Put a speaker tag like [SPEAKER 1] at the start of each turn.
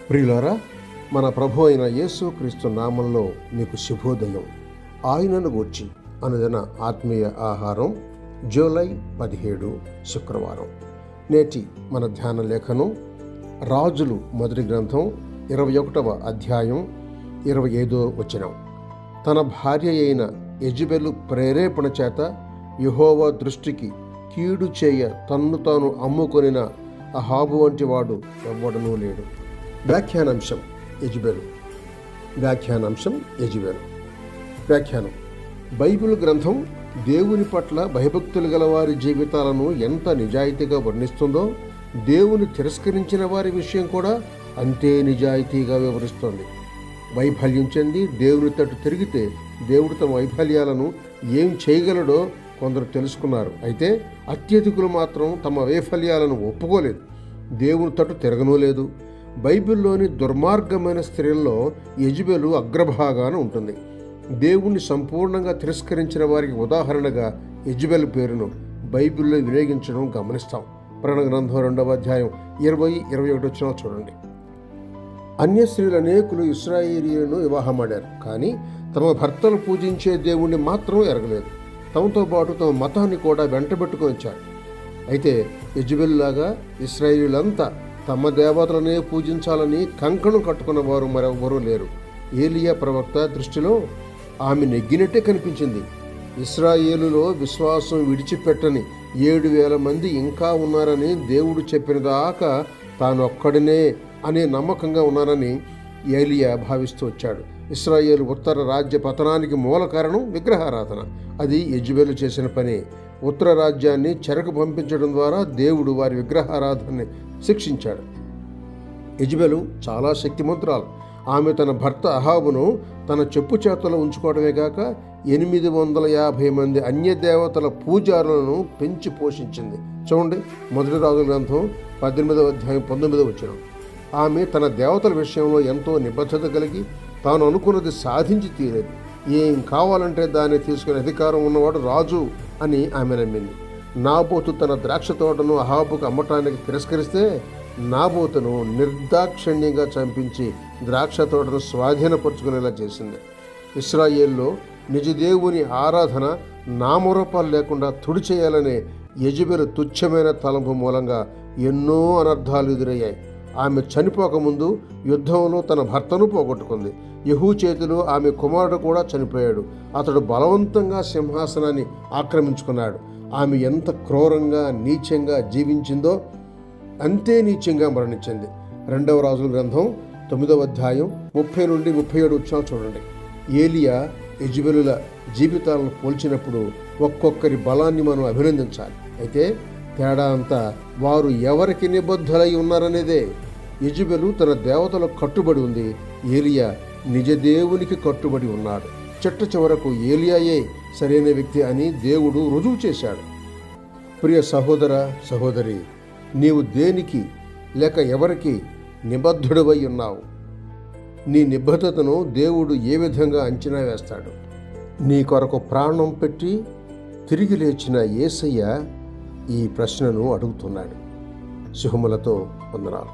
[SPEAKER 1] ప్రియులారా, మన ప్రభు అయిన యేసు క్రీస్తు నామంలో మీకు శుభోదయం. ఆయనను గూర్చి అనుదిన ఆత్మీయ ఆహారం, జూలై 17 శుక్రవారం. నేటి మన ధ్యాన లేఖనం రాజులు మొదటి గ్రంథం 21వ అధ్యాయం 25వ వచనం. తన భార్య అయిన యెజెబెలు ప్రేరేపణ చేత యెహోవా దృష్టికి కీడు చేయ తన్ను తాను అమ్ముకొనిన అహాబు వంటి వాడు ఎవ్వడనూ లేడు. వ్యాఖ్యానాంశం యెజెబెలు. వ్యాఖ్యానం: బైబిల్ గ్రంథం దేవుని పట్ల భయభక్తులు గల వారి జీవితాలను ఎంత నిజాయితీగా వర్ణిస్తుందో, దేవుని తిరస్కరించిన వారి విషయం కూడా అంతే నిజాయితీగా వివరిస్తోంది. వైఫల్యం చెంది దేవుని తట్టు తిరిగితే దేవుడు తమ వైఫల్యాలను ఏం చేయగలడో కొందరు తెలుసుకున్నారు. అయితే అత్యధికులు మాత్రం తమ వైఫల్యాలను ఒప్పుకోలేదు, దేవుని తట్టు తిరగనూ లేదు. బైబిల్లోని దుర్మార్గమైన స్త్రీల్లో యెజెబెలు అగ్రభాగాన ఉంటుంది. దేవుణ్ణి సంపూర్ణంగా తిరస్కరించిన వారికి ఉదాహరణగా యెజెబెలు పేరును బైబిల్లో వినియోగించడం గమనిస్తాం. ప్రకటన గ్రంథం 2వ అధ్యాయం 20-21 వచనాలు చూడండి. అన్య స్త్రీలు అనేకులు ఇశ్రాయేలీయులను వివాహమాడారు, కానీ తమ భర్తలు పూజించే దేవుణ్ణి మాత్రం ఎరగలేదు. తమతో పాటు తమ మతాన్ని కూడా వెంటబెట్టుకొని వచ్చారు. అయితే యెజెబెలులాగా ఇశ్రాయేలీయులంతా తమ దేవతలనే పూజించాలని కంకణం కట్టుకున్న వారు మరెవ్వరూ లేరు. ఏలియా ప్రవక్త దృష్టిలో ఆమె నెగ్గినట్టే కనిపించింది. ఇశ్రాయేలులో విశ్వాసం విడిచిపెట్టని 7,000 మంది ఇంకా ఉన్నారని దేవుడు చెప్పిన దాకా తాను ఒక్కడినే అనే నమ్మకంగా ఉన్నారని ఏలియా భావిస్తూ వచ్చాడు. ఇశ్రాయేలు ఉత్తర రాజ్య పతనానికి మూల కారణం విగ్రహారాధన. అది యెజెబెలు చేసిన పని. ఉత్తర రాజ్యాన్ని చెరకు పంపించడం ద్వారా దేవుడు వారి విగ్రహారాధనని శిక్షించాడు. యెజెబెలు చాలా శక్తిమంతురాలు. ఆమె తన భర్త అహాబును తన చెప్పు చేతలో ఉంచుకోవడమే కాక 850 మంది అన్య దేవతల పూజారులను పెంచి పోషించింది. చూడండి, మొదటి రాజుల గ్రంథం 18వ అధ్యాయం 19వ వచనం. ఆమె తన దేవతల విషయంలో ఎంతో నిబద్ధత కలిగి తాను అనుకున్నది సాధించి తీరేది. ఏం కావాలంటే దాన్ని తీసుకునే అధికారం ఉన్నవాడు రాజు అని ఆమె నమ్మింది. నాబోతు తన ద్రాక్ష తోటను అహాబుకు అమ్మటానికి తిరస్కరిస్తే నాబోతును నిర్దాక్షిణ్యంగా చంపించి ద్రాక్ష తోటను స్వాధీనపరుచుకునేలా చేసింది. ఇశ్రాయేల్లో నిజదేవుని ఆరాధన నామరూపాలు లేకుండా తుడిచేయాలనే యెజెబెలు తుచ్చమైన తలంపు మూలంగా ఎన్నో అనర్థాలు ఎదురయ్యాయి. ఆమె చనిపోకముందు యుద్ధంలో తన భర్తను పోగొట్టుకుంది. యెహూ చేతిలో ఆమె కుమారుడు కూడా చనిపోయాడు. అతడు బలవంతంగా సింహాసనాన్ని ఆక్రమించుకున్నాడు. ఆమె ఎంత క్రూరంగా నీచంగా జీవించిందో అంతే నీచంగా మరణించింది. 2వ రాజుల గ్రంథం 9వ అధ్యాయం 30-37 వచనాలు చూడండి. ఏలియా యెజెబెలుల జీవితాలను పోల్చినప్పుడు ఒక్కొక్కరి బలాన్ని మనం అభినందించాలి. అయితే తేడా అంతా వారు ఎవరికి నిబద్ధులై ఉన్నారనేదే. యెజెబెలు తన దేవతలకు కట్టుబడి ఉంది, ఏలియా నిజదేవునికి కట్టుబడి ఉన్నాడు. చిట్ట చివరకు ఏలియాయే సరైన వ్యక్తి అని దేవుడు రుజువు చేశాడు. ప్రియ సహోదర సహోదరి, నీవు దేనికి లేక ఎవరికి నిబద్ధుడవై ఉన్నావు? నీ నిబద్ధతను దేవుడు ఏ విధంగా అంచనా వేస్తాడు? నీ కొరకు ప్రాణం పెట్టి తిరిగి లేచిన యేసయ్య ఈ ప్రశ్నను అడుగుతున్నాడు. శుభములతో వందనాలు.